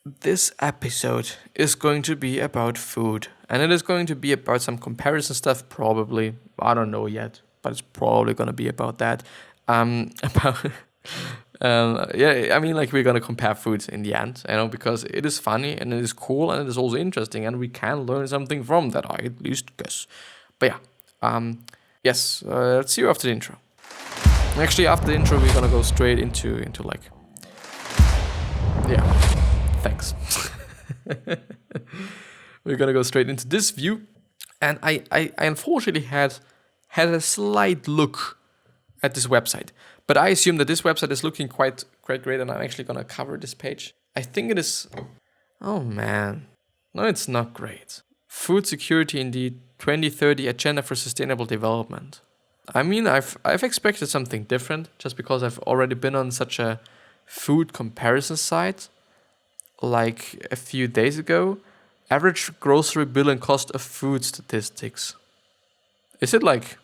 This episode is going to be about food, and it is going to be about some comparison stuff, probably. I don't know yet, but it's probably going to be about that. About yeah, I mean, like we're gonna compare foods in the end, because it is funny and it is cool and it is also interesting, and we can learn something from that. I at least guess. But yeah, yes. Let's see you after the intro. Actually, after the intro, we're gonna go straight into like, yeah. Thanks. We're gonna go straight into this view, and I unfortunately had a slight look at this website, but I assume that this website is looking quite great, and I'm actually gonna cover this page. I think it is. Oh man, no, it's not great. Food security in the 2030 Agenda for Sustainable Development. I mean, I've expected something different just because I've already been on such a food comparison site. Like a few days ago, average grocery bill and cost of food statistics. Is it like,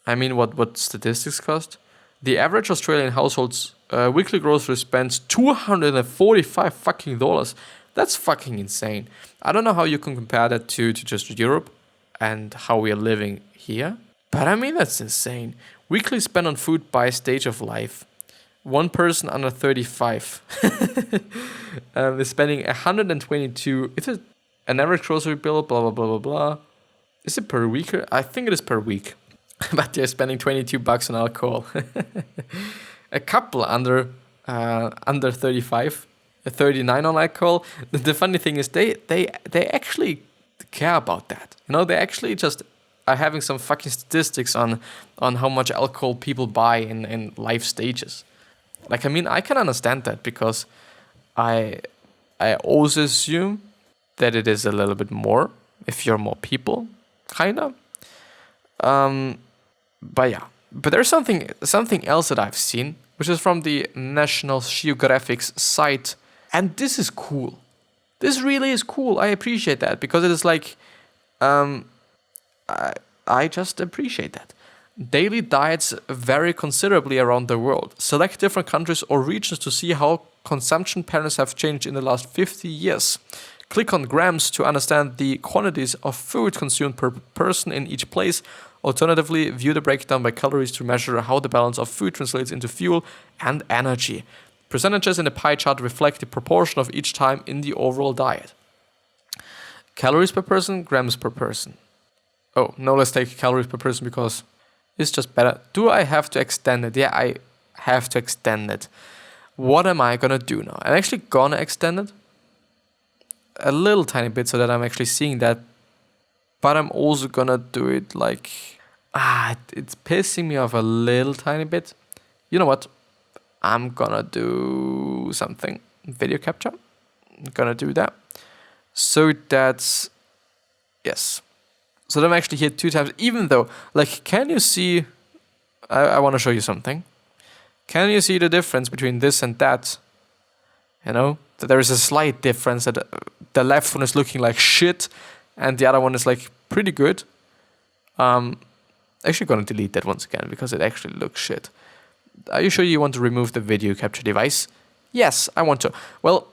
I mean, what statistics cost? The average Australian household's weekly grocery spends $245 fucking dollars. That's fucking insane. I don't know how you can compare that to just Europe and how we are living here, but I mean, that's insane. Weekly spend on food by stage of life. One person under 35 is spending 122. Is it an average grocery bill? Blah, blah, blah, blah, blah. Is it per week? I think it is per week. But they're spending $22 on alcohol. A couple under 35, 39 on alcohol. The funny thing is they actually care about that. They actually just are having some fucking statistics on how much alcohol people buy in life stages. Like, I mean, I can understand that because I also assume that it is a little bit more if you're more people, kind of. But yeah, but there's something else that I've seen, which is from the National Geographic's site, and this is cool. This really is cool. I appreciate that because it is like, I just appreciate that. Daily diets vary considerably around the world. Select different countries or regions to see how consumption patterns have changed in the last 50 years. Click on grams to understand the quantities of food consumed per person in each place. Alternatively, view the breakdown by calories to measure how the balance of food translates into fuel and energy. Percentages in the pie chart reflect the proportion of each time in the overall diet. Calories per person, grams per person. Oh, no, let's take calories per person because it's just better. Do I have to extend it? Yeah, I have to extend it. What am I gonna do now? I'm actually gonna extend it a little tiny bit so that I'm actually seeing that. But I'm also gonna do it like, it's pissing me off a little tiny bit. You know what? I'm gonna do something. Video capture. I'm gonna do that. So that's, yes. So I'm actually here 2 times, even though, like, can you see, I want to show you something. Can you see the difference between this and that? That there is a slight difference, that the left one is looking like shit, and the other one is like pretty good. Actually going to delete that once again, because it actually looks shit. Are you sure you want to remove the video capture device? Yes, I want to. Well,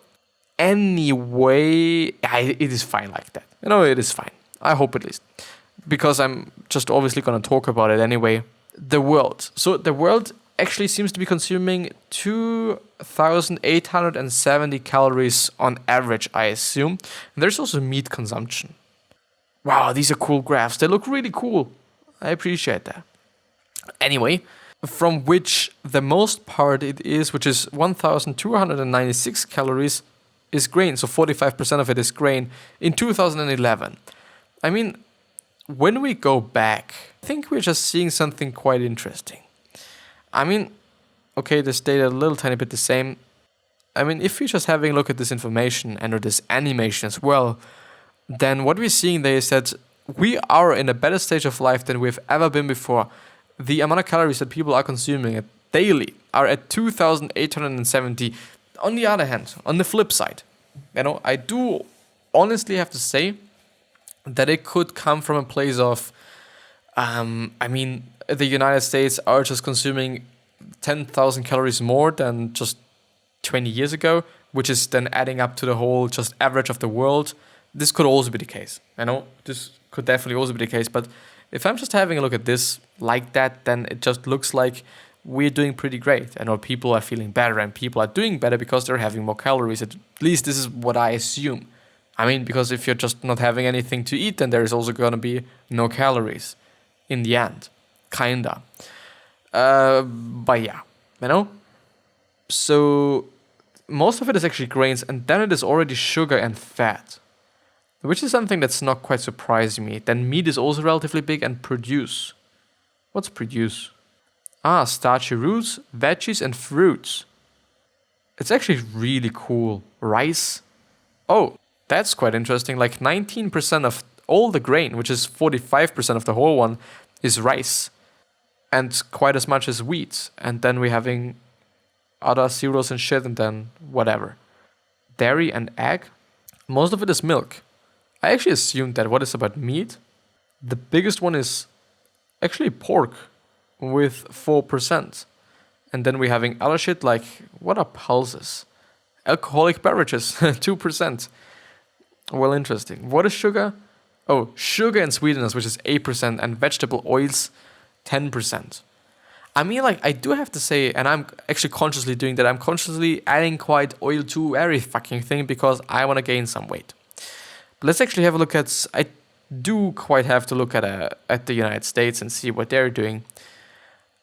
anyway, it is fine like that. It is fine. I hope at least. Because I'm just obviously going to talk about it anyway. The world. So the world actually seems to be consuming 2,870 calories on average, I assume. And there's also meat consumption. Wow, these are cool graphs. They look really cool. I appreciate that. Anyway, from which the most part it is, which is 1,296 calories, is grain. So 45% of it is grain in 2011. I mean, when we go back, I think we're just seeing something quite interesting. I mean, okay, this data a little tiny bit the same. I mean, if we're just having a look at this information and or this animation as well, then what we're seeing there is that we are in a better stage of life than we've ever been before. The amount of calories that people are consuming daily are at 2,870. On the other hand, on the flip side, I do honestly have to say that it could come from a place of, the United States are just consuming 10,000 calories more than just 20 years ago, which is then adding up to the whole just average of the world, this could also be the case. I know this could definitely also be the case, but if I'm just having a look at this like that, then it just looks like we're doing pretty great. I know people are feeling better and people are doing better because they're having more calories. At least this is what I assume. I mean, because if you're just not having anything to eat, then there is also going to be no calories in the end. Kinda. But yeah, you know? So most of it is actually grains, and then it is already sugar and fat, which is something that's not quite surprising me. Then meat is also relatively big, and produce. What's produce? Starchy roots, veggies, and fruits. It's actually really cool. Rice. Oh, that's quite interesting. Like 19% of all the grain, which is 45% of the whole one, is rice. And quite as much as wheat. And then we're having other cereals and shit, and then whatever. Dairy and egg. Most of it is milk. I actually assumed that what is about meat, the biggest one is actually pork with 4%. And then we're having other shit like, what are pulses? Alcoholic beverages, 2%. Well, interesting. What is sugar? Oh, sugar and sweeteners, which is 8%, and vegetable oils, 10%. I mean, like, I do have to say, and I'm actually consciously doing that, I'm consciously adding quite oil to every fucking thing because I want to gain some weight. But let's actually have a look at, I do quite have to look at the United States and see what they're doing.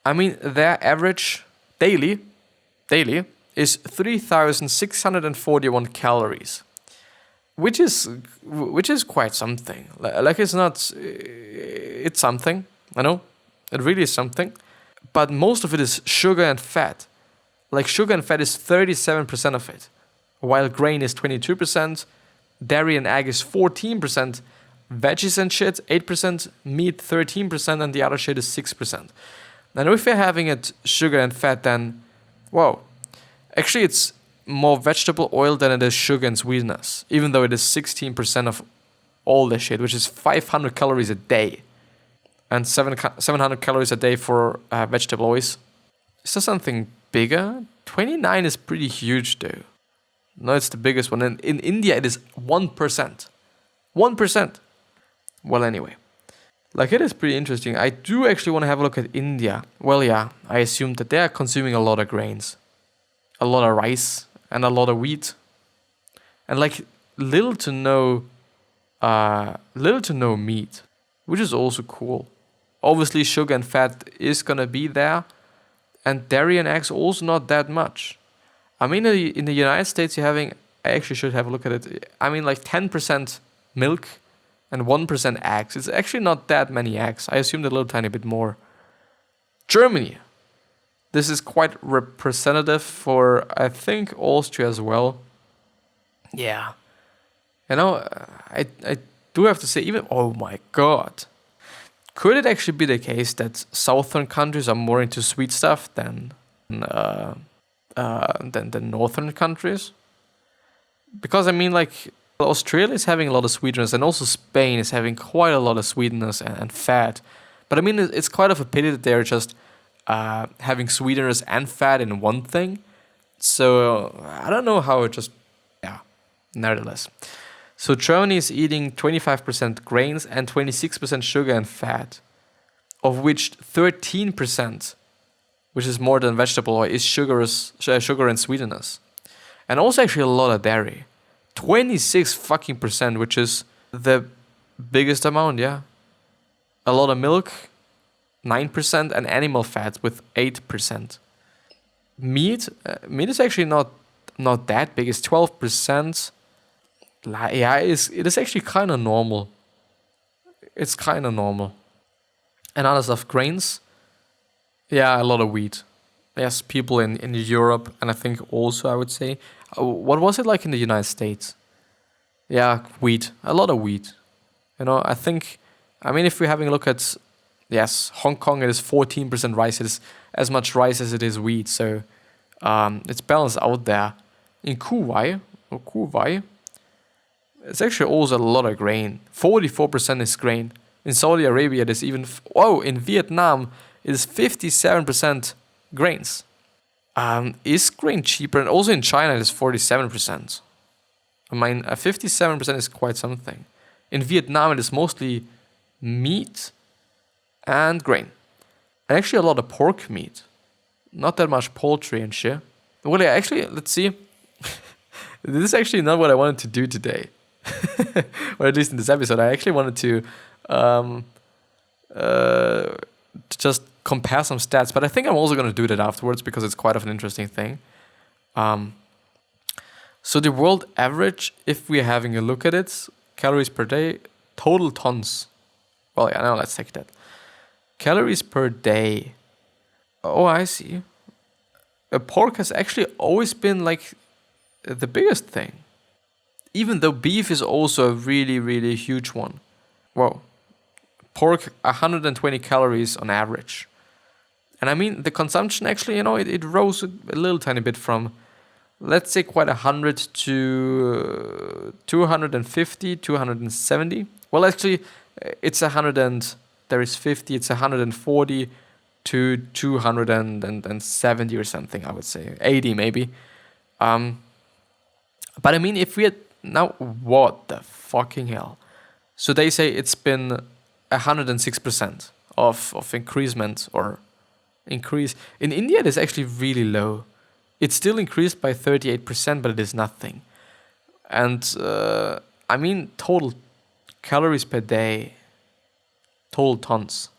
I mean, their average daily is 3,641 calories, which is quite something. Like, it's something, I know, it really is something. But most of it is sugar and fat. Like, sugar and fat is 37% of it, while grain is 22%, dairy and egg is 14%, veggies and shit 8%, meat 13%, and the other shit is 6%. And if you're having it sugar and fat, then, whoa, actually it's more vegetable oil than it is sugar and sweeteners, even though it is 16% of all the shit, which is 500 calories a day. And 700 calories a day for vegetable oils. Is there something bigger? 29 is pretty huge though. No, it's the biggest one. And in India, it is 1%. 1%. Well, anyway. Like, it is pretty interesting. I do actually want to have a look at India. Well, yeah, I assume that they are consuming a lot of grains. A lot of rice and a lot of wheat. And like, little to no meat, which is also cool. Obviously, sugar and fat is gonna be there, and dairy and eggs also not that much. I mean, in the United States, you're having, I actually should have a look at it. I mean, like 10% milk and 1% eggs. It's actually not that many eggs. I assumed a little tiny bit more. Germany. This is quite representative for, I think, Austria as well. Yeah. You know, I do have to say, even, oh my god. Could it actually be the case that southern countries are more into sweet stuff than the northern countries? Because I mean, like, Australia is having a lot of sweeteners, and also Spain is having quite a lot of sweeteners and fat. But I mean, it's quite of a pity that they're just having sweeteners and fat in one thing. So I don't know how it just, yeah, nevertheless. So Germany is eating 25% grains and 26% sugar and fat, of which 13%, which is more than vegetable oil, is sugar and sweeteners. And also actually a lot of dairy. 26%, which is the biggest amount, yeah. A lot of milk, 9%, and animal fat with 8%. Meat is actually not that big, it's 12%. Yeah, it is actually kind of normal. It's kind of normal. And other stuff, grains. Yeah, a lot of wheat. Yes, people in Europe, and I think also, I would say, what was it like in the United States? Yeah, wheat. A lot of wheat. You know, I think, I mean, if we're having a look at, yes, Hong Kong, it is 14% rice. It is as much rice as it is wheat. So it's balanced out there. In Kuwait, it's actually also a lot of grain. 44% is grain. In Saudi Arabia, it is even, in Vietnam, it is 57% grains. Is grain cheaper? And also in China, it is 47%. I mean, 57% is quite something. In Vietnam, it is mostly meat and grain. And actually a lot of pork meat. Not that much poultry and shit. Well, yeah, actually, let's see. This is actually not what I wanted to do today. Or at least in this episode. I actually wanted to just compare some stats. But I think I'm also going to do that afterwards because it's quite of an interesting thing. So the world average, if we're having a look at it, calories per day, total tons. Well, yeah, now let's take that. Calories per day. Oh, I see. Pork has actually always been like the biggest thing. Even though beef is also a really, really huge one. Whoa. Pork, 120 calories on average. And I mean, the consumption actually, it rose a little tiny bit from, let's say, quite 100 to 250, 270. Well, actually, it's 100 and there is 50. It's 140 to 270 or something, I would say. 80 maybe. But I mean, if we had... Now, what the fucking hell? So they say it's been 106% of increasement or increase. In India, it is actually really low. It's still increased by 38%, but it is nothing. And I mean, total calories per day, total tons.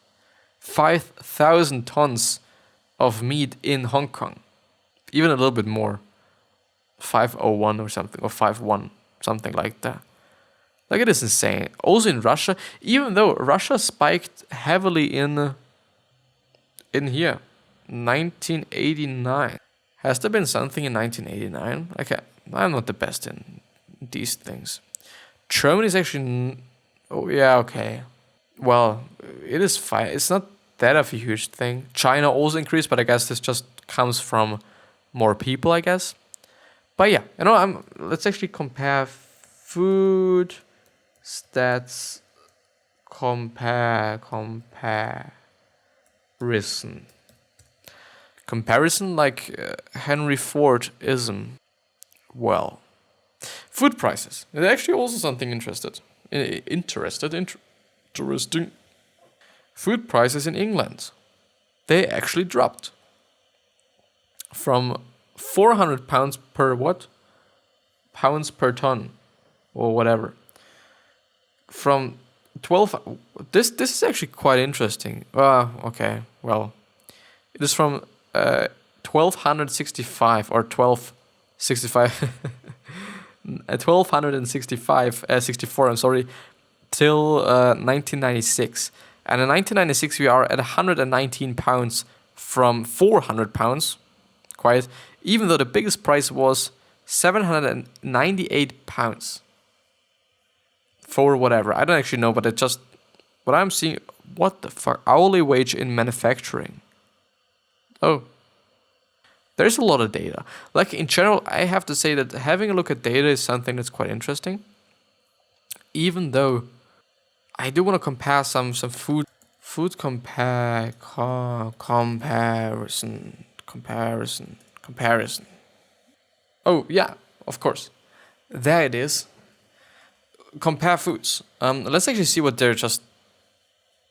5,000 tons of meat in Hong Kong. Even a little bit more. 501 or something, or 51, something like that. Like, it is insane. Also in Russia, even though Russia spiked heavily in here, 1989. Has there been something in 1989? Okay, I'm not the best in these things. Germany is actually... Oh, yeah, okay. Well, it is fine. It's not that of a huge thing. China also increased, but I guess this just comes from more people, I guess. But yeah, let's actually compare food stats. Comparison like Henry Ford-ism. Well, food prices. It's actually also something interesting. Food prices in England. They actually dropped from 400 pounds per what? Pounds per ton or whatever. From 12... This is actually quite interesting. Okay, well... It is from 1265 or 1265... 64, I'm sorry, till 1996. And in 1996 we are at 119 pounds from 400 pounds. Quite... Even though the biggest price was 798 pounds. For whatever. I don't actually know, but it's just... What I'm seeing... What the fuck? Hourly wage in manufacturing. Oh. There's a lot of data. Like, in general, I have to say that having a look at data is something that's quite interesting. Even though I do want to compare some food... Comparison. Oh, yeah, of course. There it is. Compare foods. Let's actually see what they're just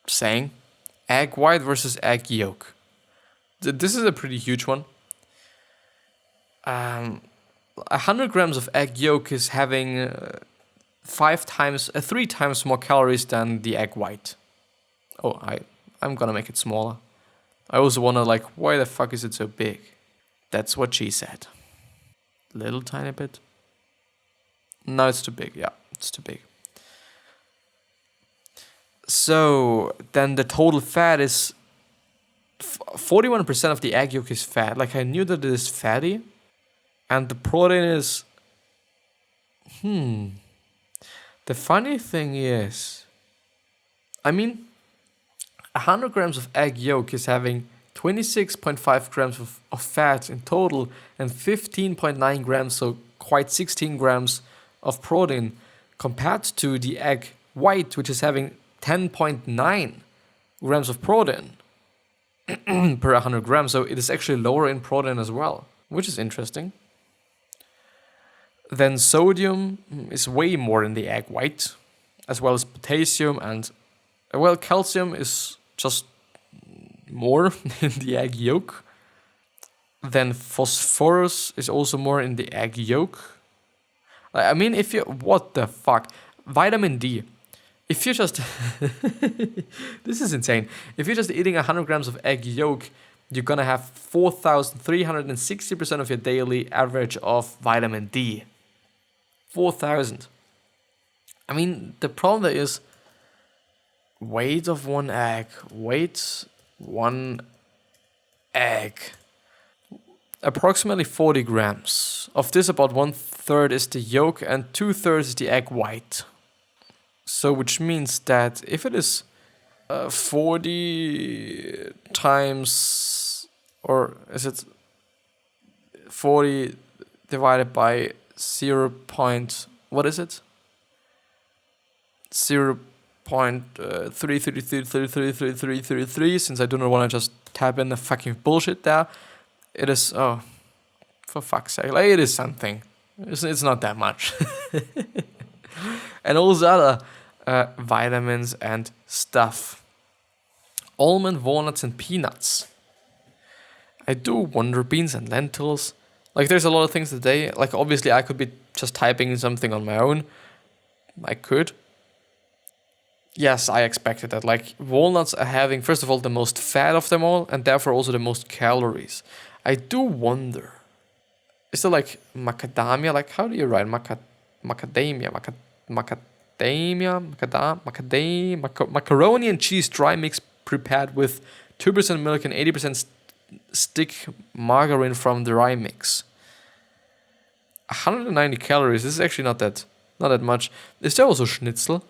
saying. Egg white versus egg yolk. This is a pretty huge one. 100 grams of egg yolk is having 3 times more calories than the egg white. Oh, I'm gonna make it smaller. I also wonder, like, why the fuck is it so big? That's what she said. Little tiny bit. No, it's too big. Yeah, it's too big. So then the total fat is 41% of the egg yolk is fat. Like, I knew that it is fatty. And the protein is... The funny thing is... I mean, 100 grams of egg yolk is having 26.5 grams of fat in total and 15.9 grams, so quite 16 grams of protein, compared to the egg white, which is having 10.9 grams of protein. per 100 grams. So it is actually lower in protein as well, which is interesting. Then sodium is way more in the egg white, as well as potassium, and well, calcium is just more in the egg yolk. Then phosphorus is also more in the egg yolk. I mean, if you, what the fuck? Vitamin D. If you just, this is insane. If you're just eating 100 grams of egg yolk, you're gonna have 4,360% of your daily average of vitamin D. 4,000. I mean, the problem there is weight of one egg. Approximately 40 grams. Of this, about 1/3 is the yolk and 2/3 is the egg white. So, which means that if it is 40 times, or is it 40 divided by 0. What is it? 0.3333333, since I do not want to just type in the fucking bullshit there. It is, oh, for fuck's sake, like, it is something. It's not that much. And all those other vitamins and stuff. Almond, walnuts, and peanuts. I do wonder, beans and lentils. Like, there's a lot of things today. Like, obviously, I could be just typing something on my own. I could. Yes, I expected that. Like, walnuts are having, first of all, the most fat of them all, and therefore also the most calories. I do wonder, is there like macadamia? Like, how do you write macadamia? Macaroni and cheese dry mix prepared with 2% milk and 80% stick margarine from the rye mix. 190 calories. This is actually not that much. Is there also schnitzel?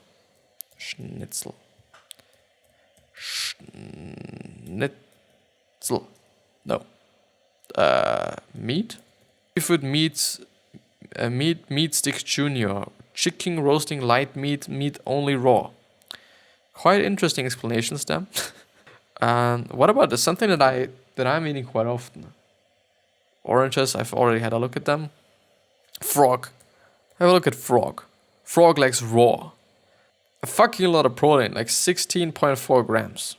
Schnitzel. No. Meat. Seafood meat stick junior. Chicken roasting light meat only raw. Quite interesting explanations there. What about something that I'm eating quite often? Oranges. I've already had a look at them. Frog. Have a look at frog. Frog legs raw. A fucking lot of protein, like 16.4 grams.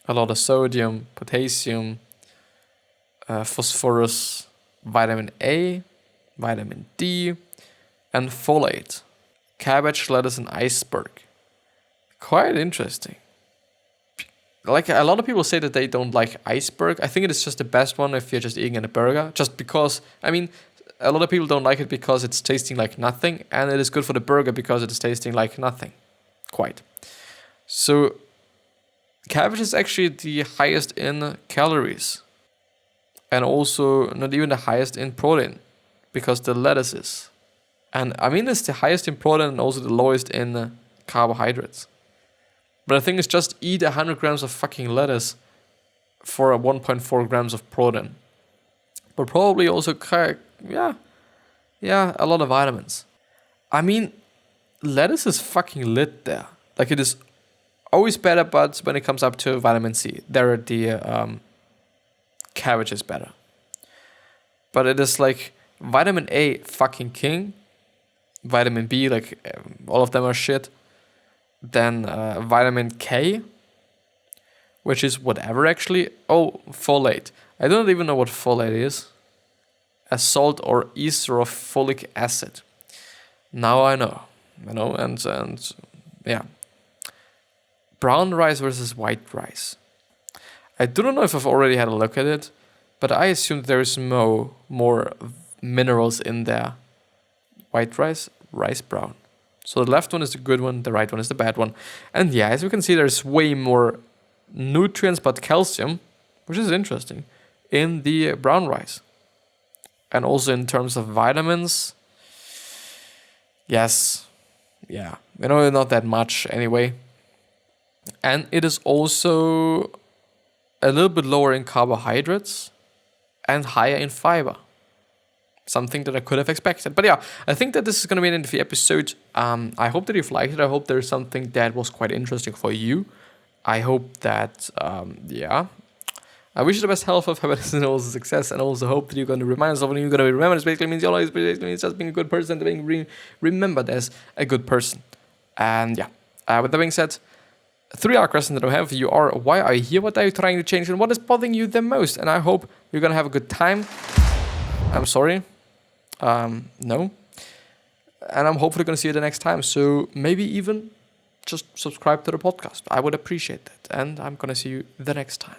A lot of sodium, potassium, phosphorus, vitamin A, vitamin D, and folate. Cabbage, lettuce, and iceberg. Quite interesting. Like, a lot of people say that they don't like iceberg. I think it is just the best one if you're just eating in a burger. Just because, I mean, a lot of people don't like it because it's tasting like nothing, and it is good for the burger because it is tasting like nothing. Quite. So, cabbage is actually the highest in calories. And also not even the highest in protein, because the lettuce is. And I mean, it's the highest in protein and also the lowest in carbohydrates. But the thing is, just eat 100 grams of fucking lettuce for 1.4 grams of protein. But probably also, a lot of vitamins. I mean, lettuce is fucking lit there. Like, it is always better, but when it comes up to vitamin C, there the cabbage is better. But it is like vitamin A, fucking king. Vitamin B, like, all of them are shit. Then vitamin K, which is whatever actually. Oh, folate. I don't even know what folate is. A salt or ester of folic acid. Now I know. And yeah. Brown rice versus white rice. I do not know if I've already had a look at it, but I assume there is more minerals in there. White rice, rice brown. So the left one is the good one, the right one is the bad one. And yeah, as you can see, there's way more nutrients but calcium, which is interesting, in the brown rice. And also in terms of vitamins, yes, yeah, not that much anyway. And it is also a little bit lower in carbohydrates and higher in fiber. Something that I could have expected. But yeah, I think that this is going to be the end of the episode. I hope that you've liked it. I hope there's something that was quite interesting for you. I hope that, I wish you the best health of happiness and also success, and also hope that you're going to remind yourself, and you're going to remember. This basically means it's just being a good person, to being remembered as a good person. And yeah, with that being said, 3 questions that I have for you are: why are you here? What are you trying to change? And what is bothering you the most? And I hope you're going to have a good time. I'm sorry. No. And I'm hopefully going to see you the next time. So maybe even just subscribe to the podcast. I would appreciate that. And I'm going to see you the next time.